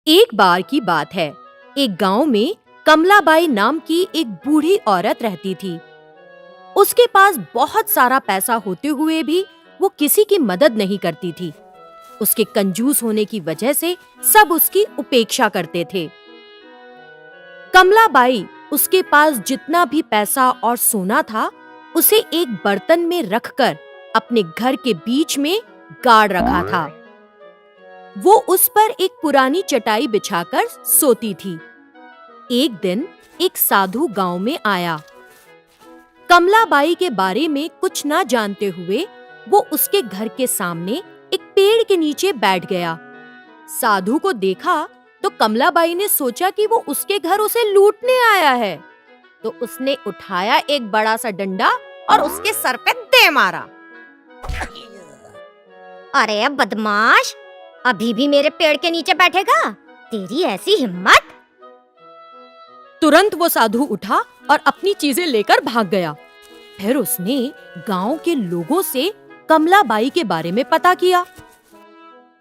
एक बार की बात है। एक गांव में कमलाबाई नाम की एक बूढ़ी औरत रहती थी। उसके पास बहुत सारा पैसा होते हुए भी वो किसी की मदद नहीं करती थी। उसके कंजूस होने की वजह से सब उसकी उपेक्षा करते थे। कमलाबाई उसके पास जितना भी पैसा और सोना था, उसे एक बर्तन में रखकर अपने घर के बीच में गाड़ रखा था। वो उस पर एक पुरानी चटाई बिछाकर सोती थी। एक दिन एक साधु गांव में आया। कमलाबाई के बारे में कुछ ना जानते हुए वो उसके घर के सामने एक पेड़ के नीचे बैठ गया। साधु को देखा तो कमलाबाई ने सोचा कि वो उसके घर उसे लूटने आया है, तो उसने उठाया एक बड़ा सा डंडा और उसके सर पे दे मारा। अरे बदमाश, अभी भी मेरे पेड़ के नीचे बैठेगा? तेरी ऐसी हिम्मत! तुरंत वो साधु उठा और अपनी चीजें लेकर भाग गया। फिर उसने गांव के लोगों से कमलाबाई के बारे में पता किया।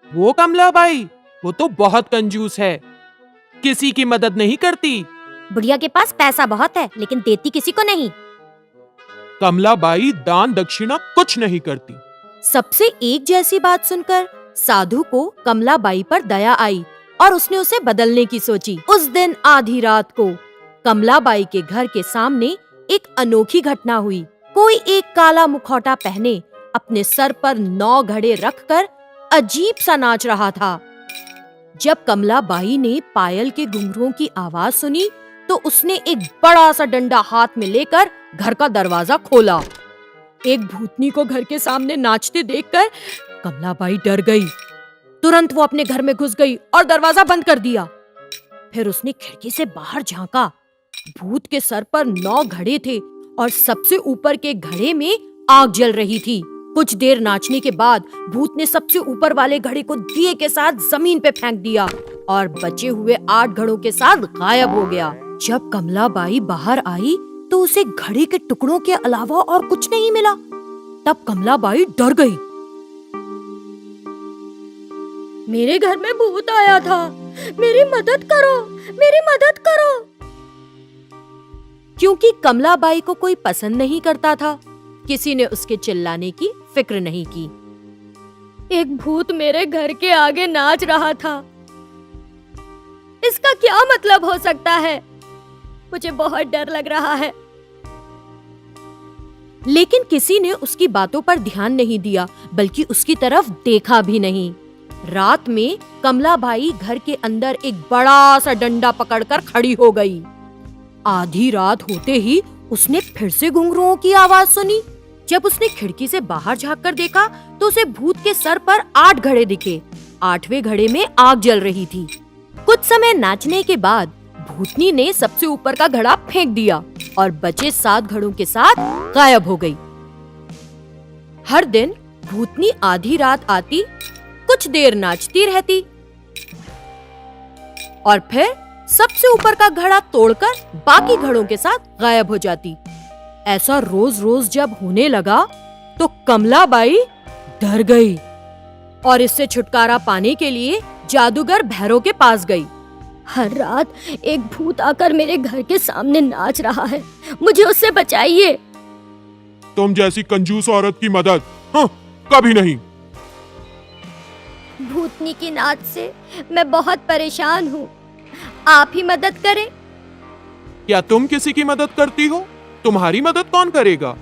वो कमलाबाई, वो तो बहुत कंजूस है, किसी की मदद नहीं करती। बुढ़िया के पास पैसा बहुत है, लेकिन देती किसी को नहीं। कमलाबाई दान दक्षिणा कुछ नहीं करती। सबसे एक जैसी बात सुनकर साधु को कमलाबाई पर दया आई और उसने उसे बदलने की सोची। उस दिन आधी रात को कमलाबाई के घर के सामने एक अनोखी घटना हुई। कोई एक काला मुखौटा पहने अपने सर पर 9 घड़े रखकर अजीब सा नाच रहा था। जब कमलाबाई ने पायल के घुंघरुओं की आवाज सुनी तो उसने एक बड़ा सा डंडा हाथ में लेकर घर का दरवाजा खोला। एक भूतनी को घर के सामने नाचते देखकर कमलाबाई डर गई। तुरंत वो अपने घर में घुस गई और दरवाजा बंद कर दिया। फिर उसने खिड़की से बाहर झांका। भूत के सर पर 9 घड़े थे और सबसे ऊपर के घड़े में आग जल रही थी। कुछ देर नाचने के बाद भूत ने सबसे ऊपर वाले घड़े को दिए के साथ जमीन पे फेंक दिया और बचे हुए 8 घड़ों के साथ गायब हो गया। जब कमलाबाई बाहर आई तो उसे घड़े के टुकड़ों के अलावा और कुछ नहीं मिला। तब कमलाबाई डर गई। मेरे घर में भूत आया था, मेरी मदद करो, मेरी मदद करो। क्योंकि कमलाबाई को कोई पसंद नहीं करता था, किसी ने उसके चिल्लाने की फिक्र नहीं की। एक भूत मेरे घर के आगे नाच रहा था, इसका क्या मतलब हो सकता है? मुझे बहुत डर लग रहा है। लेकिन किसी ने उसकी बातों पर ध्यान नहीं दिया, बल्कि उसकी तरफ देखा भी नहीं। रात में कमलाबाई घर के अंदर एक बड़ा सा डंडा पकड़कर खड़ी हो गई। आधी रात होते ही उसने फिर से घुंघरुओं की आवाज सुनी। जब उसने खिड़की से बाहर झांककर देखा तो उसे भूत के सर पर 8 घड़े दिखे। 8वें घड़े में आग जल रही थी। कुछ समय नाचने के बाद भूतनी ने सबसे ऊपर का घड़ा फेंक दिया और बचे 7 घड़ों के साथ गायब हो गई। हर दिन भूतनी आधी रात आती, कुछ देर नाचती रहती और फिर सबसे ऊपर का घड़ा तोड़कर बाकी घड़ों के साथ गायब हो जाती। ऐसा रोज रोज जब होने लगा तो कमलाबाई डर गई और इससे छुटकारा पाने के लिए जादूगर भैरव के पास गई। हर रात एक भूत आकर मेरे घर के सामने नाच रहा है, मुझे उससे बचाइए। तुम जैसी कंजूस औरत की मदद कभी नहीं। भूतनी की नाच से मैं बहुत परेशान हूँ, आप ही मदद करें। क्या तुम किसी की मदद करती हो? तुम्हारी मदद कौन करेगा?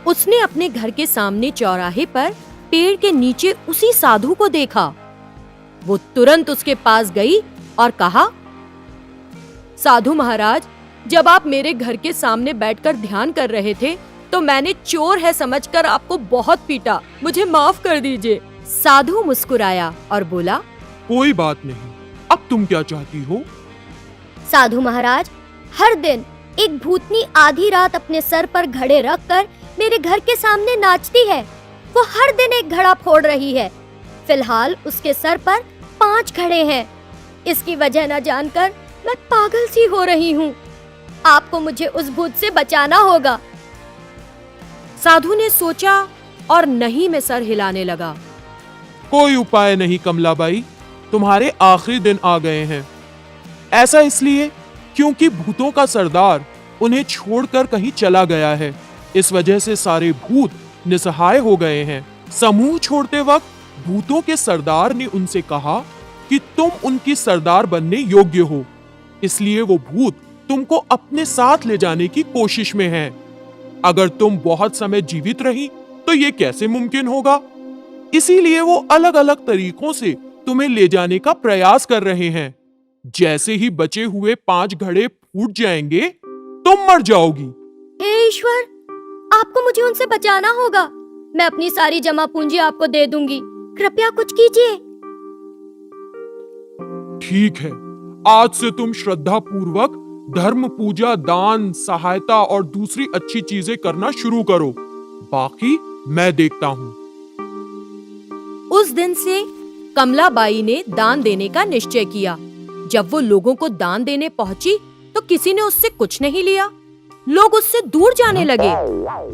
उसने अपने घर के सामने चौराहे पर पेड़ के नीचे उसी साधु को देखा। वो तुरंत उसके पास गई और कहा, साधु महाराज, जब आप मेरे घर के सामने बैठकर ध्यान कर रहे थे तो मैंने चोर है समझकर आपको बहुत पीटा, मुझे माफ कर दीजिए। साधु मुस्कुराया और बोला, कोई बात नहीं, अब तुम क्या चाहती हो? साधु महाराज, हर दिन एक भूतनी आधी रात अपने सर पर घड़े रखकर मेरे घर के सामने नाचती है। वो हर दिन एक घड़ा फोड़ रही है। फिलहाल उसके सर पर 5 घड़े हैं। इसकी वजह न जानकर मैं पागल सी हो रही हूँ। आपको मुझे उस भूत से बचाना होगा। साधु ने सोचा और नहीं में सर हिलाने लगा। कोई उपाय नहीं कमलाबाई, तुम्हारे आखिरी दिन आ गए हैं। ऐसा इसलिए क्योंकि भूतों का सरदार उन्हें छोड़कर कहीं चला गया है। इस वजह से सारे भूत निसहाय हो गए हैं। समूह छोड़ते वक्त भूतों के सरदार ने उनसे कहा कि तुम उनकी सरदार बनने योग्य हो, इसलिए वो भूत तुमको अपने साथ ले जाने की कोशिश में हैं। अगर तुम बहुत समय जीवित रही तो ये कैसे मुमकिन होगा? इसीलिए वो अलग अलग तरीकों से तुम्हें ले जाने का प्रयास कर रहे हैं। जैसे ही बचे हुए 5 घड़े फूट जाएंगे, तुम मर जाओगी। हे ईश्वर, आपको मुझे उनसे बचाना होगा। मैं अपनी सारी जमा पूंजी आपको दे दूंगी, कृपया कुछ कीजिए। ठीक है, आज से तुम श्रद्धा पूर्वक धर्म, पूजा, दान, सहायता और दूसरी अच्छी चीजें करना शुरू करो। बाकी मैं देखता हूँ। उस दिन से कमलाबाई ने दान देने का निश्चय किया। जब वो लोगों को दान देने पहुंची तो किसी ने उससे कुछ नहीं लिया। लोग उससे दूर जाने लगे।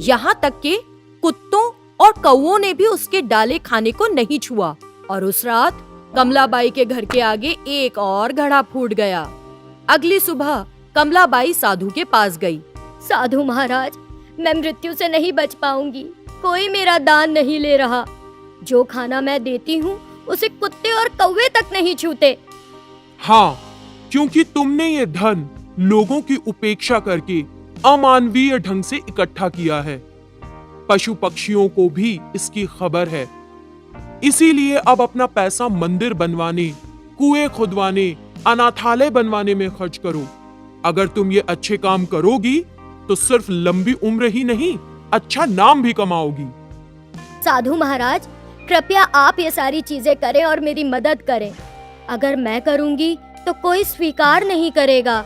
यहाँ तक कि कुत्तों और कौओं ने भी उसके डाले खाने को नहीं छुआ। और उस रात कमलाबाई के घर के आगे एक और घड़ा फूट गया। अगली सुबह कमलाबाई साधु के पास गई। साधु महाराज, मैं मृत्यु से नहीं बच पाऊंगी। कोई मेरा दान नहीं ले रहा। जो खाना मैं देती हूँ उसे कुत्ते और कौवे तक नहीं छूते। हाँ, क्योंकि तुमने ये धन लोगों की उपेक्षा करके अमानवीय ढंग से इकट्ठा किया है। पशु पक्षियों को भी इसकी खबर है। इसीलिए अब अपना पैसा मंदिर बनवाने, कुएं खुदवाने, अनाथालय बनवाने में खर्च करो। अगर तुम ये अच्छे काम करोगी तो सिर्फ लंबी उम्र ही नहीं, अच्छा नाम भी कमाओगी। साधु महाराज, कृपया आप ये सारी चीजें करें और मेरी मदद करें। अगर मैं करूंगी तो कोई स्वीकार नहीं करेगा।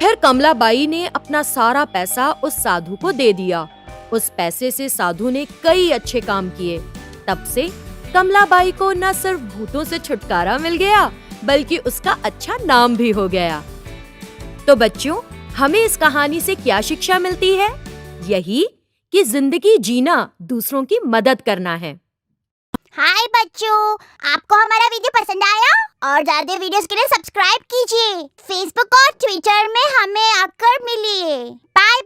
फिर कमलाबाई ने अपना सारा पैसा उस साधु को दे दिया। उस पैसे से साधु ने कई अच्छे काम किए। तब से कमलाबाई को न सिर्फ भूतों से छुटकारा मिल गया, बल्कि उसका अच्छा नाम भी हो गया। तो बच्चों, हमें इस कहानी से क्या शिक्षा मिलती है? यही कि जिंदगी जीना दूसरों की मदद करना है। हाय बच्चों, आपको हमारा वीडियो पसंद आया? और ज्यादा वीडियोस के लिए सब्सक्राइब कीजिए। फेसबुक और ट्विटर में हमें आकर मिलिए। बाय।